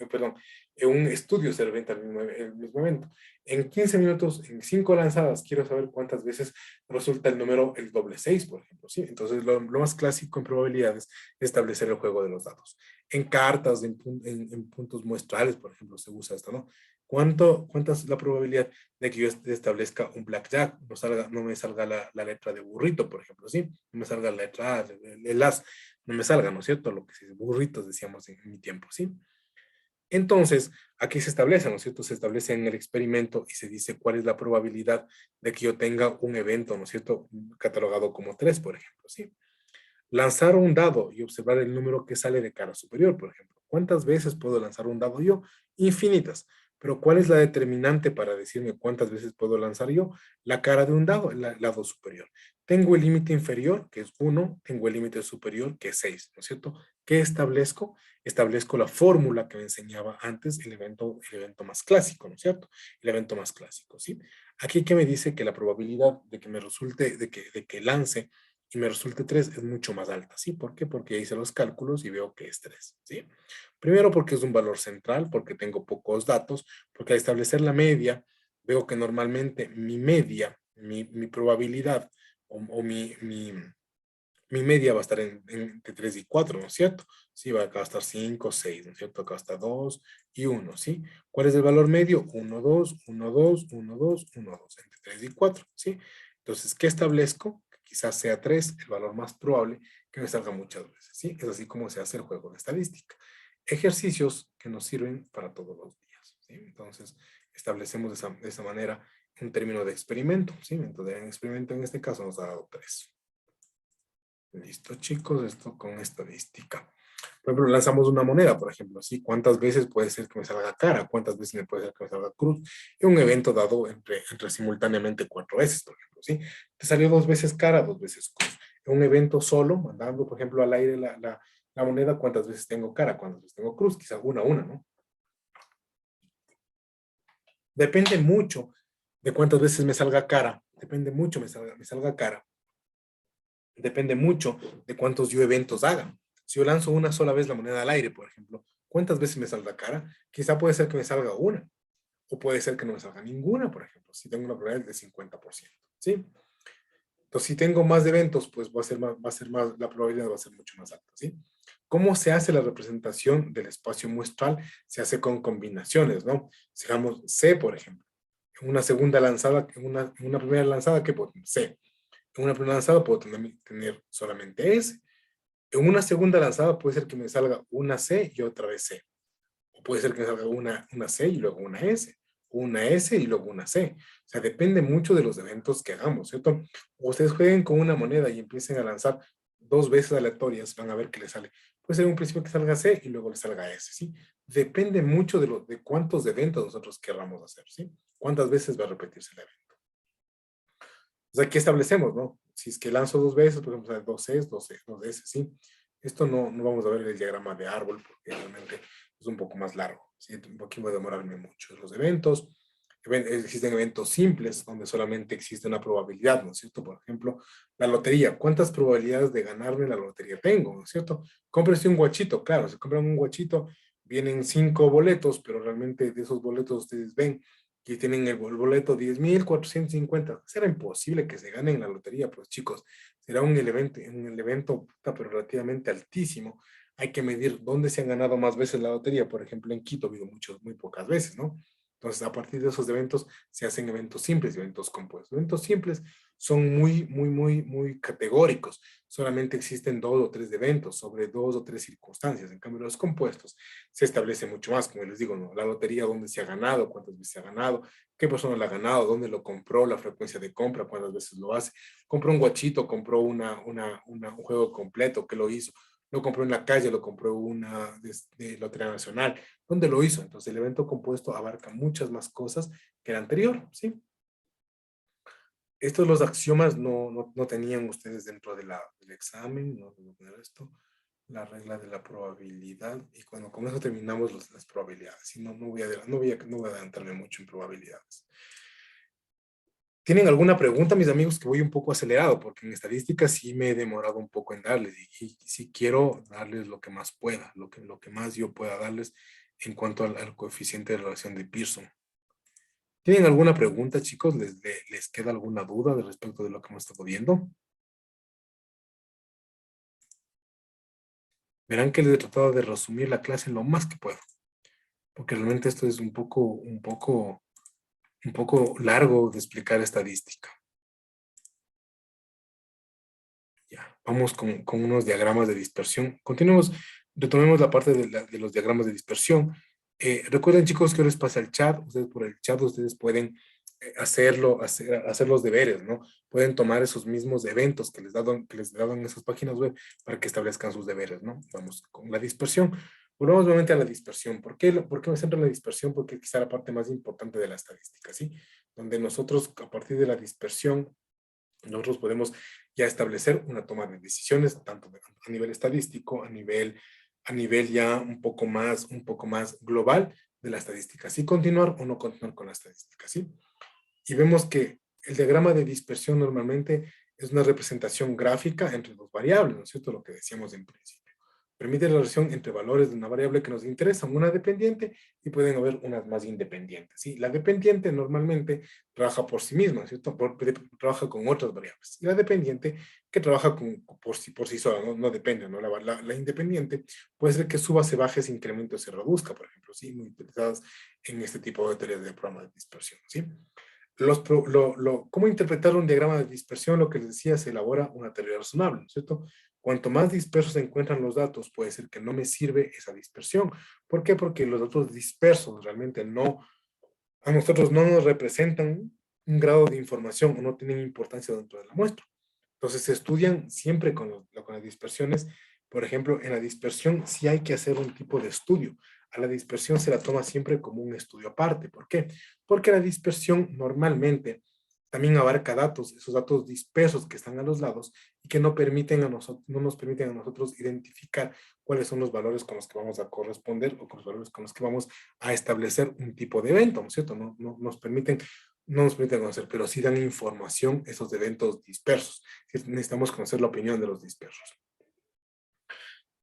Perdón, en un estudio se repite el mismo evento. En 15 minutos, en 5 lanzadas, quiero saber cuántas veces resulta el número el doble 6, por ejemplo, ¿sí? Entonces, lo más clásico en probabilidades es establecer el juego de los dados. En cartas, en puntos muestrales, por ejemplo, se usa esto, ¿no? ¿Cuánta es la probabilidad de que yo establezca un blackjack? No me salga la letra de burrito, por ejemplo, ¿sí? No me salga la letra A, el as, no me salga, ¿no es cierto? Lo que se burritos decíamos en mi tiempo, ¿sí? Entonces, aquí se establece, ¿no es cierto? Se establece en el experimento y se dice cuál es la probabilidad de que yo tenga un evento, ¿no es cierto? Catalogado como 3, por ejemplo, ¿sí? Lanzar un dado y observar el número que sale de cara superior, por ejemplo. ¿Cuántas veces puedo lanzar un dado yo? Infinitas. Pero ¿cuál es la determinante para decirme cuántas veces puedo lanzar yo? La cara de un dado, el lado superior. Tengo el límite inferior, que es 1, tengo el límite superior, que es 6, ¿no es cierto? ¿Qué establezco? Establezco la fórmula que me enseñaba antes, el evento más clásico, ¿no es cierto? El evento más clásico, ¿sí? Aquí que me dice que la probabilidad de que me resulte, de que lance y me resulte 3 es mucho más alta, ¿sí? ¿Por qué? Porque hice los cálculos y veo que es 3, ¿sí? Primero porque es un valor central, porque tengo pocos datos, porque al establecer la media, veo que normalmente mi media, mi probabilidad o mi media va a estar entre 3 y 4, ¿no es cierto? Sí, va a estar 5, 6, ¿no es cierto? Acá está 2 y 1, ¿sí? ¿Cuál es el valor medio? 1, 2, 1, 2, 1, 2, 1, 2, entre 3 y 4, ¿sí? Entonces, ¿qué establezco? Que quizás sea 3, el valor más probable que me salga muchas veces, ¿sí? Es así como se hace el juego de estadística. Ejercicios que nos sirven para todos los días, ¿sí? Entonces, establecemos de esa manera un término de experimento, ¿sí? Entonces, en experimento en este caso nos ha dado 3. Listo, chicos, esto con estadística. Por ejemplo, lanzamos una moneda, por ejemplo, ¿sí? ¿Cuántas veces puede ser que me salga cara? ¿Cuántas veces me puede ser que me salga cruz? En un evento dado entre simultáneamente 4 veces, por ejemplo, ¿sí? Te salió 2 veces cara, 2 veces cruz. En un evento solo, mandando, por ejemplo, al aire la moneda, ¿cuántas veces tengo cara? ¿Cuántas veces tengo cruz? Quizá una, ¿no? Depende mucho de cuántas veces me salga cara. Depende mucho me salga cara. Depende mucho de cuántos yo eventos haga. Si yo lanzo una sola vez la moneda al aire, por ejemplo, ¿cuántas veces me saldrá cara? Quizá puede ser que me salga una, o puede ser que no me salga ninguna, por ejemplo, si tengo una probabilidad de 50%, ¿sí? Entonces, si tengo más eventos, pues la probabilidad va a ser mucho más alta, ¿sí? ¿Cómo se hace la representación del espacio muestral? Se hace con combinaciones, ¿no? Digamos, C, por ejemplo. En una segunda lanzada, en una primera lanzada, ¿qué puedo tener? C. En una primera lanzada puedo tener solamente S. En una segunda lanzada puede ser que me salga una C y otra vez C. O puede ser que me salga una C y luego una S. Una S y luego una C. O sea, depende mucho de los eventos que hagamos, ¿cierto? O ustedes jueguen con una moneda y empiecen a lanzar 2 veces aleatorias, van a ver que les sale. Puede ser un principio que salga C y luego le salga S, ¿sí? Depende mucho de cuántos eventos nosotros querramos hacer, ¿sí? Cuántas veces va a repetirse el evento. O sea, ¿qué establecemos, no? Si es que lanzo 2 veces, por ejemplo, 2 Cs, 2S, ¿sí? Esto no vamos a ver el diagrama de árbol porque realmente es un poco más largo, ¿sí? Aquí voy a demorarme mucho. Los eventos, existen eventos simples donde solamente existe una probabilidad, ¿no es cierto? Por ejemplo, la lotería. ¿Cuántas probabilidades de ganarme la lotería tengo, ¿no es cierto? Cómprese un guachito, claro, si compran un guachito, vienen 5 boletos, pero realmente de esos boletos ustedes ven que tienen el boleto 10.450. Será imposible que se ganen la lotería, pues chicos, será un evento pero relativamente altísimo. Hay que medir dónde se han ganado más veces la lotería. Por ejemplo, en Quito ha habido muy pocas veces, ¿no? Entonces, a partir de esos eventos se hacen eventos simples y eventos compuestos. Eventos simples son muy categóricos. Solamente existen 2 o 3 eventos sobre 2 o 3 circunstancias. En cambio, los compuestos se establece mucho más, como les digo, ¿no? La lotería, dónde se ha ganado, cuántas veces se ha ganado, qué persona la ha ganado, dónde lo compró, la frecuencia de compra, cuántas veces lo hace. Compró un guachito, compró un juego completo, ¿qué lo hizo? Lo compró en la calle, lo compró de Lotería Nacional. ¿Dónde lo hizo? Entonces, el evento compuesto abarca muchas más cosas que el anterior, ¿sí? Estos los axiomas no tenían ustedes dentro del examen, no debo poner esto, la regla de la probabilidad, y cuando con eso terminamos las probabilidades, y no voy a adelantarme mucho en probabilidades. ¿Tienen alguna pregunta, mis amigos? Que voy un poco acelerado, porque en estadística sí me he demorado un poco en darles y sí quiero darles lo que más pueda, lo que más yo pueda darles en cuanto al coeficiente de relación de Pearson. ¿Tienen alguna pregunta, chicos? ¿Les queda alguna duda de respecto de lo que hemos estado viendo? Verán que les he tratado de resumir la clase lo más que puedo, porque realmente esto es un poco largo de explicar estadística. Ya, vamos con unos diagramas de dispersión. Continuemos, retomemos la parte de los diagramas de dispersión. Recuerden, chicos, que ahora les pasa el chat. Ustedes por el chat, ustedes pueden hacer los deberes, ¿no? Pueden tomar esos mismos eventos que les daban en esas páginas web para que establezcan sus deberes, ¿no? Vamos con la dispersión. Volvamos nuevamente a la dispersión. ¿Por qué me centro en la dispersión? Porque quizá la parte más importante de la estadística, ¿sí? Donde nosotros, a partir de la dispersión, nosotros podemos ya establecer una toma de decisiones, tanto a nivel estadístico, a nivel ya un poco más global de la estadística. Si continuar o no continuar con la estadística, ¿sí? Y vemos que el diagrama de dispersión normalmente es una representación gráfica entre dos variables, ¿no es cierto? Lo que decíamos en principio. Permite la relación entre valores de una variable que nos interesa, una dependiente y pueden haber unas más independientes. ¿Sí? La dependiente normalmente trabaja por sí misma, ¿cierto? Trabaja con otras variables. Y la dependiente que trabaja por sí sola, no depende, ¿no? La independiente puede ser que suba, se baje, se incremente o se reduzca, por ejemplo, ¿sí? Muy utilizadas en este tipo de teorías de programa de dispersión, ¿sí? ¿Cómo interpretar un diagrama de dispersión? Lo que les decía, se elabora una teoría razonable, ¿no es cierto? Cuanto más dispersos se encuentran los datos, puede ser que no me sirve esa dispersión. ¿Por qué? Porque los datos dispersos realmente a nosotros no nos representan un grado de información o no tienen importancia dentro de la muestra. Entonces se estudian siempre con las dispersiones. Por ejemplo, en la dispersión sí hay que hacer un tipo de estudio. A la dispersión se la toma siempre como un estudio aparte. ¿Por qué? Porque la dispersión normalmente también abarca datos, esos datos dispersos que están a los lados y que no nos permiten a nosotros identificar cuáles son los valores con los que vamos a corresponder o con los valores con los que vamos a establecer un tipo de evento, ¿no es cierto? No nos permiten conocer, pero sí dan información esos eventos dispersos. Necesitamos conocer la opinión de los dispersos.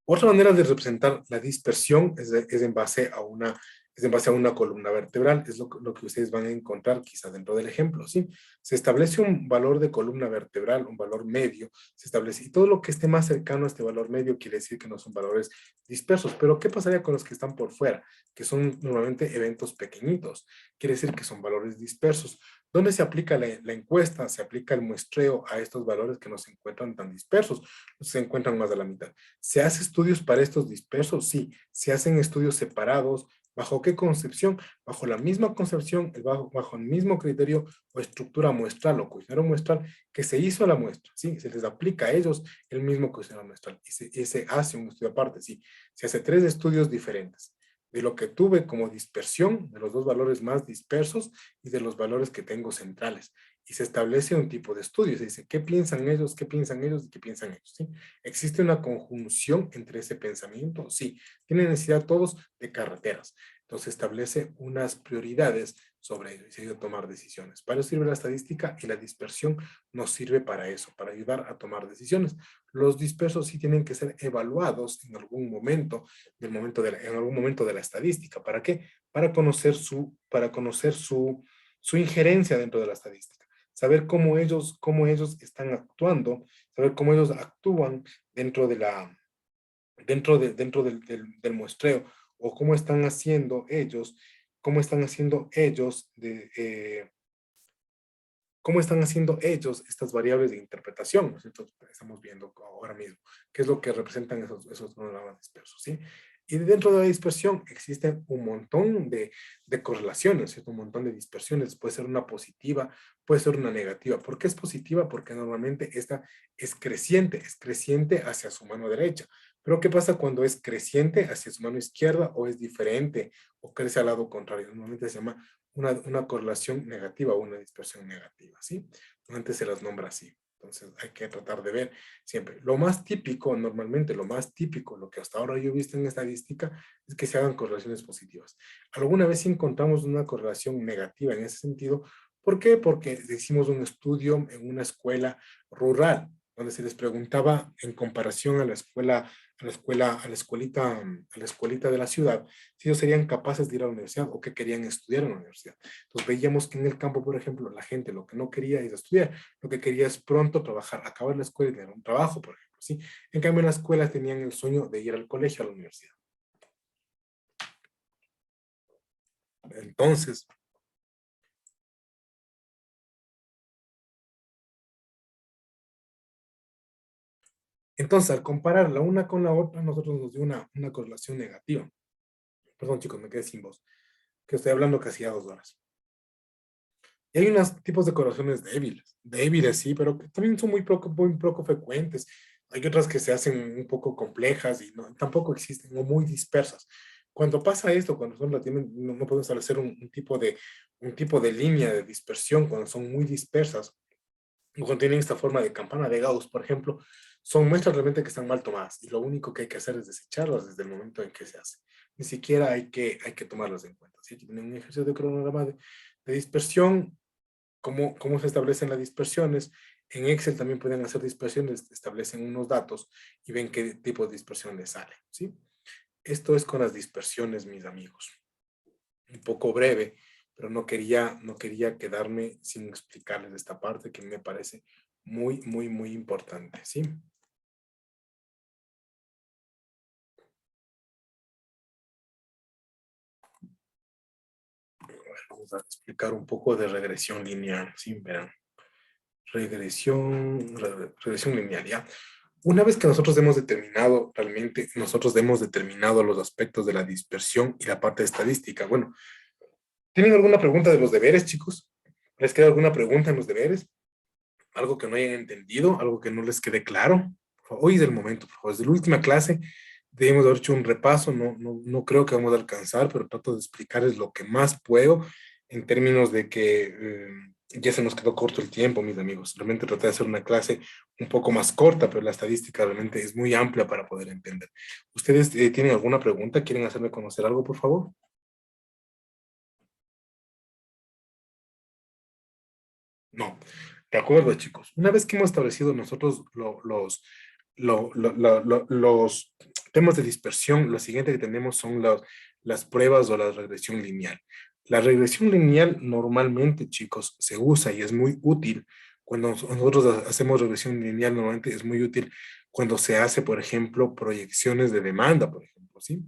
Otra manera de representar la dispersión es en base a una columna vertebral, es lo que ustedes van a encontrar quizá dentro del ejemplo, ¿sí? Se establece un valor de columna vertebral, un valor medio, se establece, y todo lo que esté más cercano a este valor medio quiere decir que no son valores dispersos, pero ¿qué pasaría con los que están por fuera? Que son normalmente eventos pequeñitos, quiere decir que son valores dispersos. ¿Dónde se aplica la encuesta? Se aplica el muestreo a estos valores que no se encuentran tan dispersos, se encuentran más a la mitad. ¿Se hace estudios para estos dispersos? Sí. ¿Se hacen estudios separados? ¿Bajo qué concepción? Bajo la misma concepción, bajo el mismo criterio o estructura muestral o cuestionario muestral que se hizo a la muestra, ¿sí? Se les aplica a ellos el mismo cuestionario muestral y se hace un estudio aparte, sí. Se hace 3 estudios diferentes de lo que tuve como dispersión, de los dos valores más dispersos y de los valores que tengo centrales. Y se establece un tipo de estudio, se dice, ¿qué piensan ellos, qué piensan ellos y qué piensan ellos? ¿Sí? ¿Existe una conjunción entre ese pensamiento? Sí. ¿Tienen necesidad todos de carreteras? Entonces establece unas prioridades sobre ello y se ayuda a tomar decisiones. Para eso sirve la estadística y la dispersión nos sirve para eso, para ayudar a tomar decisiones. Los dispersos sí tienen que ser evaluados en algún momento, en algún momento de la estadística. ¿Para qué? Para conocer su injerencia dentro de la estadística. Saber cómo ellos están actuando, saber cómo ellos actúan dentro del muestreo o cómo están haciendo ellos cómo están haciendo ellos estas variables de interpretación, ¿no es cierto? Estamos viendo ahora mismo qué es lo que representan esos programas dispersos, ¿sí? Y dentro de la dispersión existen un montón de correlaciones, ¿cierto? Un montón de dispersiones. Puede ser una positiva, puede ser una negativa. ¿Por qué es positiva? Porque normalmente esta es creciente hacia su mano derecha. Pero ¿qué pasa cuando es creciente hacia su mano izquierda o es diferente o crece al lado contrario? Normalmente se llama una correlación negativa o una dispersión negativa, ¿sí? Antes se las nombra así. Entonces hay que tratar de ver siempre. Lo más típico, normalmente lo más típico, lo que hasta ahora yo he visto en estadística, es que se hagan correlaciones positivas. Alguna vez sí encontramos una correlación negativa en ese sentido, ¿Por qué? Porque hicimos un estudio en una escuela rural, donde se les preguntaba en comparación a la escuela, a la escuelita de la ciudad, si ellos serían capaces de ir a la universidad o qué querían estudiar en la universidad. Entonces veíamos que en el campo, por ejemplo, la gente lo que no quería es estudiar, lo que quería es pronto trabajar, acabar la escuela y tener un trabajo, por ejemplo, ¿sí? En cambio, en la escuela tenían el sueño de ir al colegio, a la universidad. Entonces, al comparar la una con la otra, nosotros nos dio una correlación negativa. Perdón, chicos, me quedé sin voz, que estoy hablando casi a 2 horas. Y hay unos tipos de correlaciones débiles, sí, pero que también son muy poco frecuentes. Hay otras que se hacen un poco complejas y no, tampoco existen, o muy dispersas. Cuando pasa esto, cuando son la tienen, no podemos establecer un tipo de línea de dispersión, cuando son muy dispersas, contienen esta forma de campana de Gauss, por ejemplo, son muestras realmente que están mal tomadas y lo único que hay que hacer es desecharlas desde el momento en que se hace. Ni siquiera hay que tomarlas en cuenta. ¿Sí? Aquí tienen un ejercicio de cronograma de dispersión, cómo se establecen las dispersiones. En Excel también pueden hacer dispersiones, establecen unos datos y ven qué tipo de dispersión les sale. ¿Sí? Esto es con las dispersiones, mis amigos. Un poco breve, pero no quería quedarme sin explicarles esta parte que me parece muy importante, ¿sí? Vamos a explicar un poco de regresión lineal, ¿sí? Verán, regresión lineal, ¿ya? Una vez que nosotros hemos determinado, realmente, nosotros hemos determinado los aspectos de la dispersión y la parte estadística. Bueno, ¿tienen alguna pregunta de los deberes, chicos? ¿Les queda alguna pregunta en los deberes? ¿Algo que no hayan entendido? ¿Algo que no les quede claro? Hoy es el momento, por favor. Desde la última clase debemos haber hecho un repaso. No creo que vamos a alcanzar, pero trato de explicarles lo que más puedo en términos de que ya se nos quedó corto el tiempo, mis amigos. Realmente traté de hacer una clase un poco más corta, pero la estadística realmente es muy amplia para poder entender. ¿Ustedes tienen alguna pregunta? ¿Quieren hacerme conocer algo, por favor? No. De acuerdo, chicos. Una vez que hemos establecido nosotros los temas de dispersión, lo siguiente que tenemos son las pruebas o la regresión lineal. La regresión lineal normalmente, chicos, se usa y es muy útil cuando nosotros hacemos regresión lineal, normalmente es muy útil cuando se hace, por ejemplo, proyecciones de demanda, por ejemplo, ¿sí?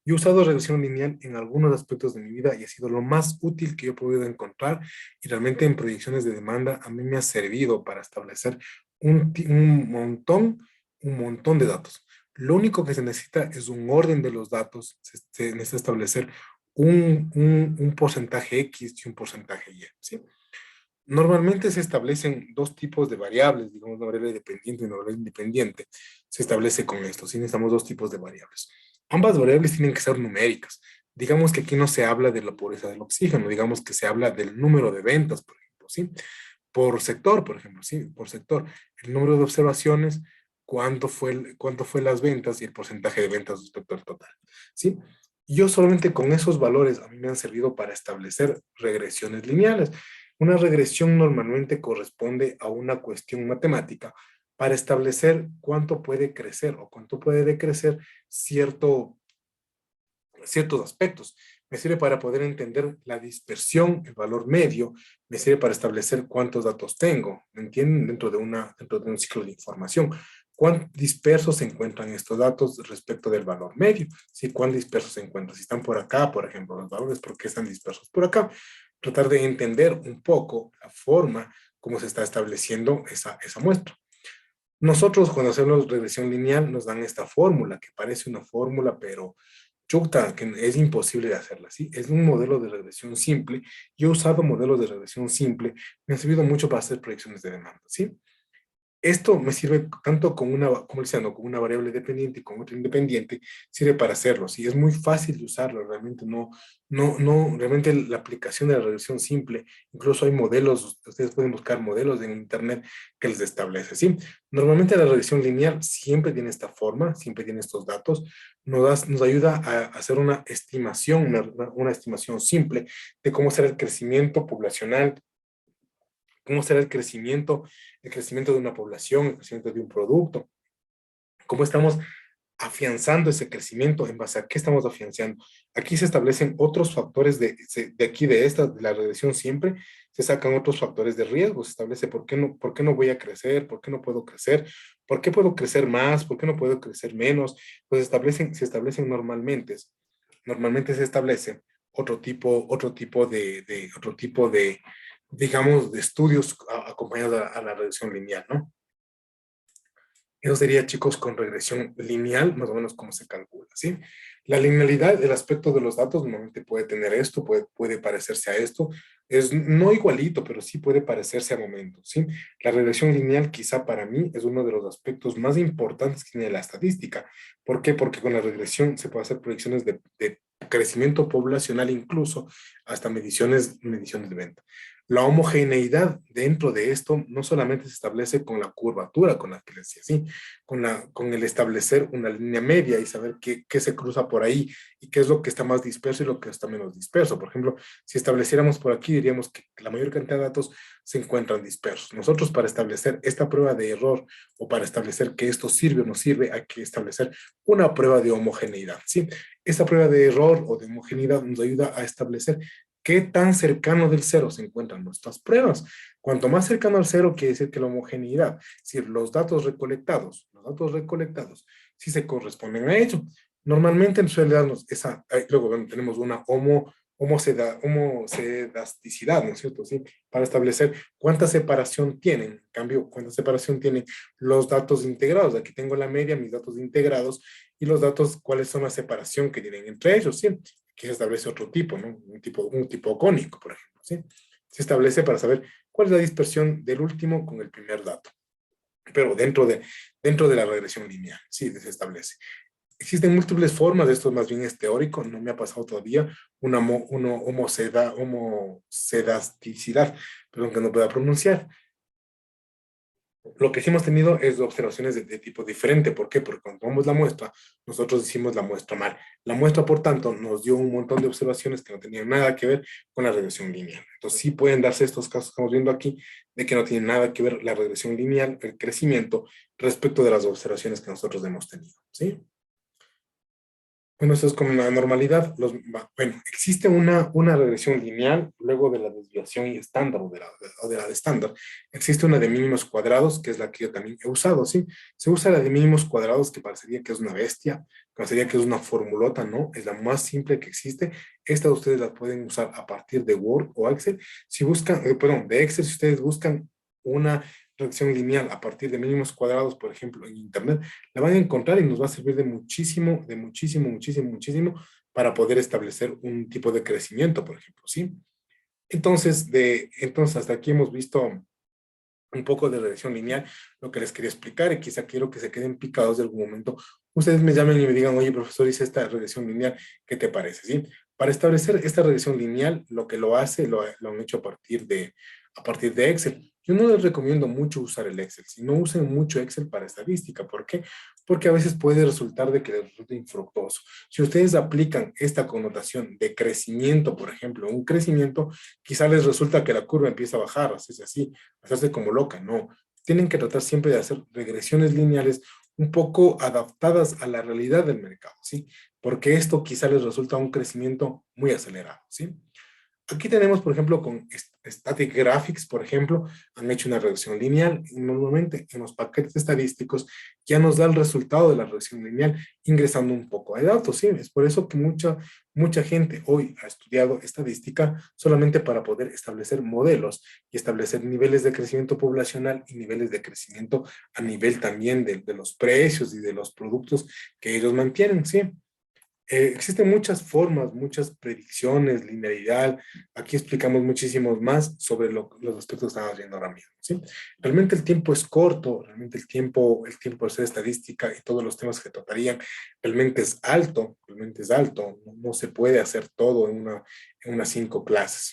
Yo he usado regresión lineal en algunos aspectos de mi vida y ha sido lo más útil que yo he podido encontrar y realmente en proyecciones de demanda a mí me ha servido para establecer un montón de datos. Lo único que se necesita es un orden de los datos, se necesita establecer un porcentaje X y un porcentaje Y, ¿sí? Normalmente se establecen dos tipos de variables, digamos, una variable dependiente y una variable independiente. Se establece con esto, ¿sí? Necesitamos dos tipos de variables. Ambas variables tienen que ser numéricas. Digamos que aquí no se habla de la pureza del oxígeno, digamos que se habla del número de ventas, por ejemplo, ¿sí? Por sector, por ejemplo, ¿sí? Por sector. El número de observaciones, cuánto fue las ventas y el porcentaje de ventas respecto al total, ¿sí? Yo solamente con esos valores a mí me han servido para establecer regresiones lineales. Una regresión normalmente corresponde a una cuestión matemática para establecer cuánto puede crecer o cuánto puede decrecer ciertos aspectos. Me sirve para poder entender la dispersión, el valor medio, me sirve para establecer cuántos datos tengo, ¿me entienden? Dentro de un ciclo de información. ¿Cuán dispersos se encuentran estos datos respecto del valor medio? ¿Sí? ¿Cuán dispersos se encuentran? Si están por acá, por ejemplo, los valores, ¿por qué están dispersos por acá? Tratar de entender un poco la forma como se está estableciendo esa muestra. Nosotros cuando hacemos regresión lineal nos dan esta fórmula, que parece una fórmula, pero chuta, que es imposible de hacerla, ¿sí? Es un modelo de regresión simple. Yo he usado modelos de regresión simple, me han servido mucho para hacer proyecciones de demanda, ¿sí? Esto me sirve tanto con una, como diciendo, con una variable dependiente y con otra independiente, sirve para hacerlo. Sí, es muy fácil de usarlo, realmente realmente la aplicación de la regresión simple, incluso hay modelos, ustedes pueden buscar modelos en internet que les establece, ¿sí? Normalmente la regresión lineal siempre tiene esta forma, siempre tiene estos datos, nos ayuda a hacer una estimación, una estimación simple de cómo será el crecimiento poblacional, cómo será el crecimiento de una población, el crecimiento de un producto, cómo estamos afianzando ese crecimiento, en base a qué estamos afianzando. Aquí se establecen otros factores de aquí, de la regresión siempre, se sacan otros factores de riesgo, se establece por qué no voy a crecer, por qué no puedo crecer, por qué puedo crecer más, por qué no puedo crecer menos, pues se establecen normalmente se establece otro tipo de, digamos, de estudios acompañados a la regresión lineal, ¿no? Eso sería, chicos, con regresión lineal, más o menos cómo se calcula, ¿sí? La linealidad, el aspecto de los datos, normalmente puede tener esto, puede parecerse a esto. Es no igualito, pero sí puede parecerse a momentos, ¿sí? La regresión lineal, quizá para mí, es uno de los aspectos más importantes que tiene la estadística. ¿Por qué? Porque con la regresión se puede hacer proyecciones de crecimiento poblacional, incluso hasta mediciones de venta. La homogeneidad dentro de esto no solamente se establece con la curvatura, con la que les decía, ¿sí? Con el establecer una línea media y saber qué se cruza por ahí y qué es lo que está más disperso y lo que está menos disperso. Por ejemplo, si estableciéramos por aquí, diríamos que la mayor cantidad de datos se encuentran dispersos. Nosotros, para establecer esta prueba de error o para establecer que esto sirve o no sirve, hay que establecer una prueba de homogeneidad, ¿sí? Esta prueba de error o de homogeneidad nos ayuda a establecer qué tan cercano del cero se encuentran nuestras pruebas. Cuanto más cercano al cero, quiere decir que la homogeneidad, es decir, los datos recolectados, sí se corresponden a ello. Normalmente suele darnos luego bueno, tenemos una homocedasticidad, ¿no es cierto? ¿Sí? Para establecer cuánta separación tienen, en cambio, cuánta separación tienen los datos integrados. Aquí tengo la media, mis datos integrados, y los datos, cuáles son la separación que tienen entre ellos, ¿sí? Aquí se establece otro tipo, ¿no? Un tipo cónico, por ejemplo, ¿sí? Se establece para saber cuál es la dispersión del último con el primer dato, pero dentro de la regresión lineal, sí, se establece. Existen múltiples formas, esto más bien es teórico, no me ha pasado todavía, una homocedasticidad, perdón que no pueda pronunciar. Lo que sí hemos tenido es observaciones de tipo diferente. ¿Por qué? Porque cuando tomamos la muestra, nosotros hicimos la muestra mal. La muestra, por tanto, nos dio un montón de observaciones que no tenían nada que ver con la regresión lineal. Entonces, sí pueden darse estos casos que estamos viendo aquí, de que no tiene nada que ver la regresión lineal, el crecimiento, respecto de las observaciones que nosotros hemos tenido. ¿Sí? Bueno, eso es como una normalidad. Bueno, existe una regresión lineal luego de la desviación y estándar o de la de estándar. Existe una de mínimos cuadrados, que es la que yo también he usado, ¿sí? Se usa la de mínimos cuadrados, que parecería que es una bestia, parecería que es una formulota, ¿no? Es la más simple que existe. Esta ustedes la pueden usar a partir de Word o Excel. Si buscan, perdón, de Excel, si ustedes buscan una regresión lineal a partir de mínimos cuadrados, por ejemplo, en Internet, la van a encontrar y nos va a servir de muchísimo para poder establecer un tipo de crecimiento, por ejemplo, ¿sí? Entonces hasta aquí hemos visto un poco de regresión lineal, lo que les quería explicar, y quizá quiero que se queden picados de algún momento. Ustedes me llamen y me digan, oye, profesor, hice esta regresión lineal, ¿qué te parece? ¿Sí? Para establecer esta regresión lineal, lo que lo hace, lo han hecho a partir de Excel. Yo no les recomiendo mucho usar el Excel, si no usen mucho Excel para estadística. ¿Por qué? Porque a veces puede resultar de que les resulte infructuoso. Si ustedes aplican esta connotación de crecimiento, por ejemplo, un crecimiento, quizá les resulta que la curva empieza a bajar, así, hacerse como loca, no. Tienen que tratar siempre de hacer regresiones lineales un poco adaptadas a la realidad del mercado, ¿sí? Porque esto quizá les resulta un crecimiento muy acelerado, ¿sí? Aquí tenemos, por ejemplo, con Static Graphics, por ejemplo, han hecho una regresión lineal y normalmente en los paquetes estadísticos ya nos da el resultado de la regresión lineal ingresando un poco de datos, ¿sí? Es por eso que mucha gente hoy ha estudiado estadística solamente para poder establecer modelos y establecer niveles de crecimiento poblacional y niveles de crecimiento a nivel también de los precios y de los productos que ellos mantienen, ¿sí? Existen muchas formas, muchas predicciones, linealidad. Aquí explicamos muchísimos más sobre los aspectos que estamos viendo ahora mismo, ¿sí? Realmente el tiempo es corto, realmente el tiempo de hacer estadística y todos los temas que tratarían, realmente es alto, no, no se puede hacer todo en unas 5 clases.